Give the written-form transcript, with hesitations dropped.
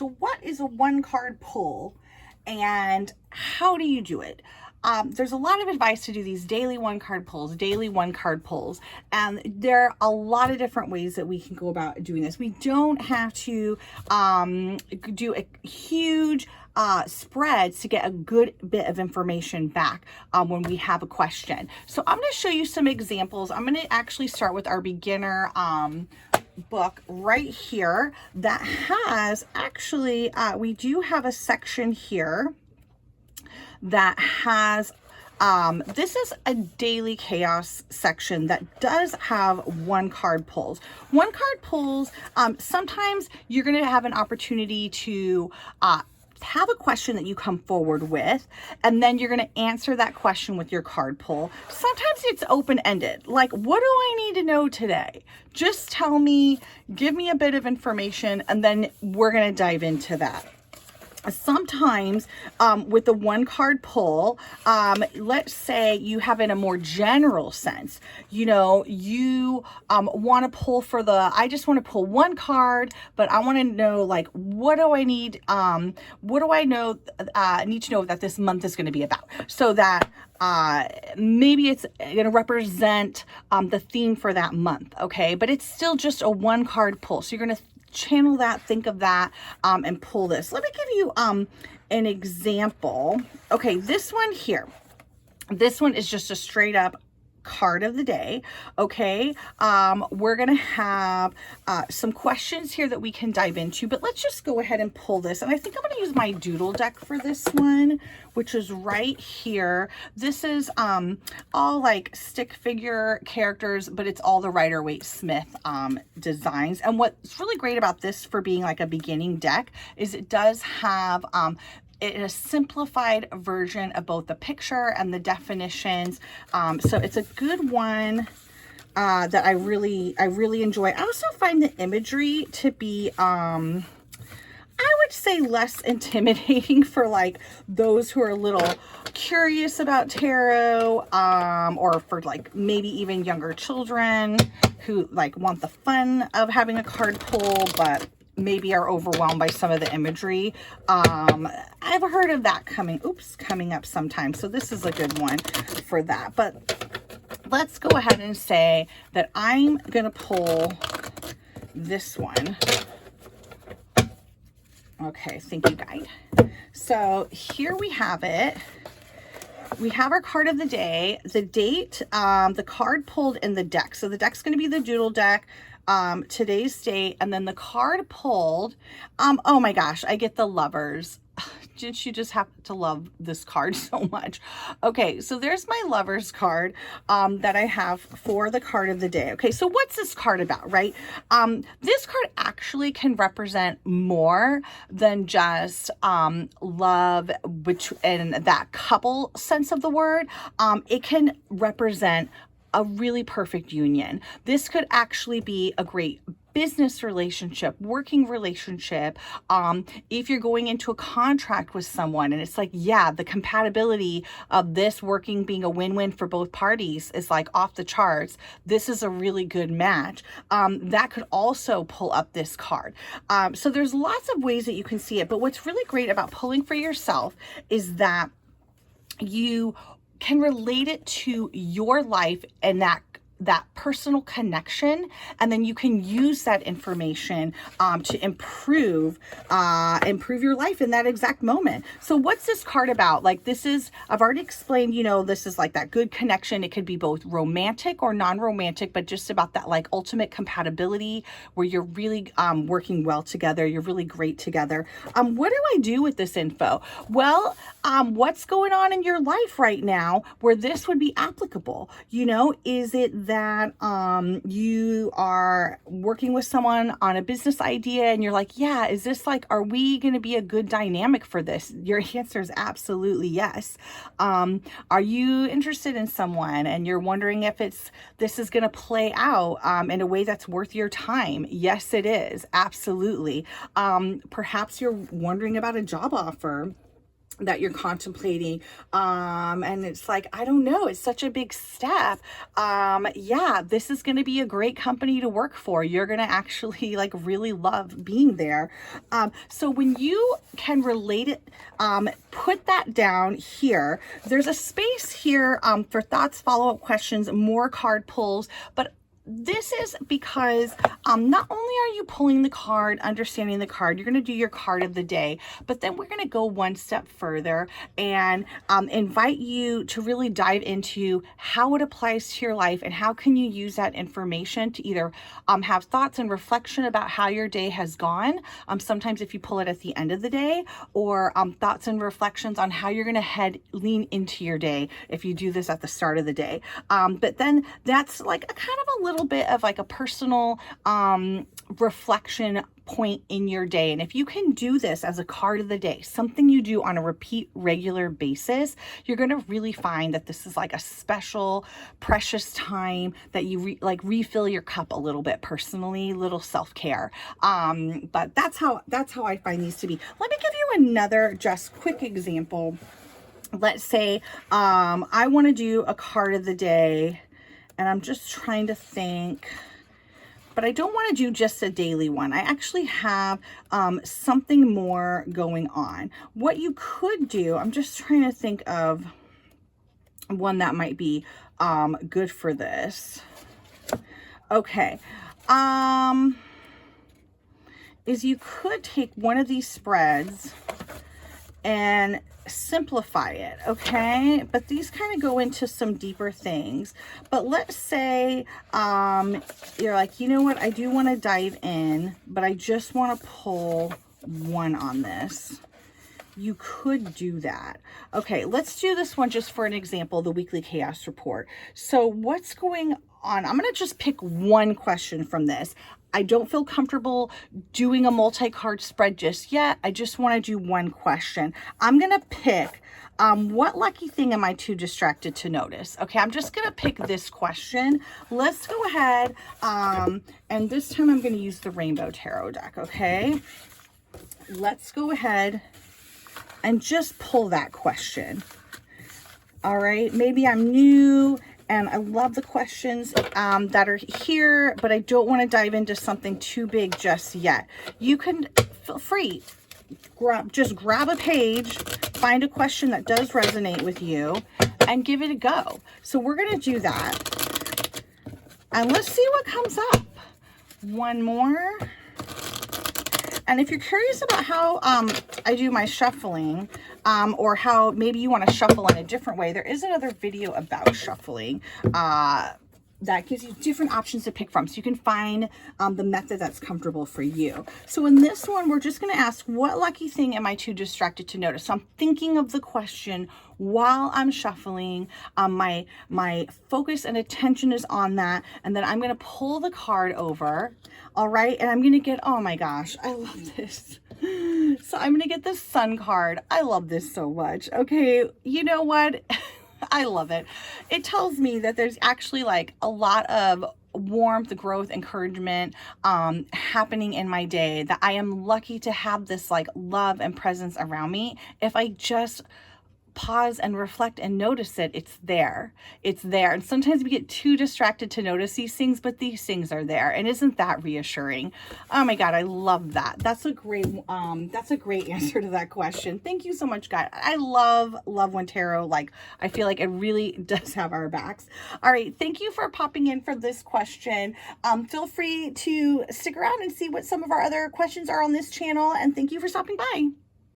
So what is a one card pull and how do you do it? There's a lot of advice to do these daily one card pulls, and there are a lot of different ways that we can go about doing this. We don't have to do a huge spreads to get a good bit of information back when we have a question. So I'm going to show you some examples. I'm going to actually start with our beginner book right here that has actually, we do have a section here that has this is a daily chaos section that does have one card pulls. One card pulls, sometimes you're going to have an opportunity to have a question that you come forward with, and then you're going to answer that question with your card pull. Sometimes it's open-ended, like, what do I need to know today? Just tell me, give me a bit of information, and then we're going to dive into that. Sometimes with the one card pull, let's say you have in a more general sense, you know, you want to pull for I just want to pull one card, but I want to know, like, what do I need? What do I know? Need to know that this month is going to be about, so that maybe it's going to represent the theme for that month. Okay. But it's still just a one card pull. So you're going to channel that, think of that, and pull this. Let me give you an example. Okay, this one here. This one is just a straight up card of the day. Okay, we're gonna have some questions here that we can dive into, but let's just go ahead and pull this. And I think I'm gonna use my doodle deck for this one, which is right here. This is all like stick figure characters, but it's all the Rider-Waite Smith designs. And what's really great about this for being like a beginning deck is it does have a simplified version of both the picture and the definitions. So it's a good one that I really enjoy. I also find the imagery to be, I would say, less intimidating for like those who are a little curious about tarot, or for like maybe even younger children who like want the fun of having a card pull, but maybe are overwhelmed by some of the imagery. I've heard of that coming up sometime. So this is a good one for that. But let's go ahead and say that I'm going to pull this one. Okay, thank you, guide. So here we have it. We have our card of the day, the date, the card pulled in the deck. So the deck's going to be the doodle deck. Today's date, and then the card pulled. Oh my gosh, I get the Lovers. Did you just happen to love this card so much? Okay, so there's my Lovers card that I have for the card of the day. Okay, so what's this card about, right? This card actually can represent more than just love, which in that couple sense of the word. It can represent a really perfect union. This could actually be a great business relationship, working relationship. If you're going into a contract with someone and it's like, yeah, the compatibility of this working being a win-win for both parties is like off the charts. This is a really good match. That could also pull up this card. So there's lots of ways that you can see it, but what's really great about pulling for yourself is that you can relate it to your life and that personal connection, and then you can use that information to improve your life in that exact moment. So what's this card about? Like, this is, I've already explained, you know, this is like that good connection. It could be both romantic or non-romantic, but just about that like ultimate compatibility where you're really working well together. You're really great together. What do I do with this info? Well, what's going on in your life right now where this would be applicable? You know, is it that you are working with someone on a business idea and you're like, yeah, is this like, are we going to be a good dynamic for this? Your answer is absolutely yes. Are you interested in someone and you're wondering if this is going to play out in a way that's worth your time? Yes, it is. Absolutely. Perhaps you're wondering about a job offer. that you're contemplating, and it's like, I don't know, it's such a big step. Yeah, this is going to be a great company to work for. You're going to actually like really love being there. So when you can relate it, put that down here. There's a space here for thoughts, follow-up questions, more card pulls, but this is because not only are you pulling the card, understanding the card, you're going to do your card of the day, but then we're going to go one step further and invite you to really dive into how it applies to your life and how can you use that information to either have thoughts and reflection about how your day has gone. Sometimes if you pull it at the end of the day, or thoughts and reflections on how you're going to lean into your day if you do this at the start of the day. But then that's like a kind of a little bit of like a personal reflection point in your day. And if you can do this as a card of the day, something you do on a repeat regular basis, you're going to really find that this is like a special, precious time that you refill your cup a little bit personally, little self-care. But that's how I find these to be. Let me give you another just quick example. Let's say I want to do a card of the day, and I'm just trying to think, but I don't want to do just a daily one. I actually have something more going on. What you could do, I'm just trying to think of one that might be good for this. Okay. Is you could take one of these spreads and simplify it, okay? But these kind of go into some deeper things. But let's say you're like, you know what, I do want to dive in, but I just want to pull one on this. You could do that. Okay, let's do this one just for an example, the weekly chaos report. So what's going on? I'm going to just pick one question from this. I don't feel comfortable doing a multi-card spread just yet. I just want to do one question. I'm going to pick, what lucky thing am I too distracted to notice? Okay, I'm just going to pick this question. Let's go ahead, and this time I'm going to use the Rainbow Tarot deck, okay? Let's go ahead and just pull that question. All right, maybe I'm new and I love the questions that are here, but I don't want to dive into something too big just yet. You can feel free, just grab a page, find a question that does resonate with you, and give it a go. So we're going to do that. And let's see what comes up. One more. And if you're curious about how I do my shuffling, or how maybe you want to shuffle in a different way, there is another video about shuffling that gives you different options to pick from, so you can find the method that's comfortable for you. So in this one, we're just going to ask, what lucky thing am I too distracted to notice? So I'm thinking of the question while I'm shuffling. My focus and attention is on that, and then I'm going to pull the card over. All right, and I'm going to get, oh my gosh, I love this. So I'm going to get the Sun card. I love this so much. Okay, you know what? I love it. It tells me that there's actually like a lot of warmth, growth, encouragement happening in my day, that I am lucky to have this like love and presence around me. If I just pause and reflect and notice it, it's there. It's there. And sometimes we get too distracted to notice these things, but these things are there. And isn't that reassuring? Oh my God, I love that. That's a great answer to that question. Thank you so much, guys. I love when tarot, like, I feel like it really does have our backs. All right. Thank you for popping in for this question. Feel free to stick around and see what some of our other questions are on this channel. And thank you for stopping by.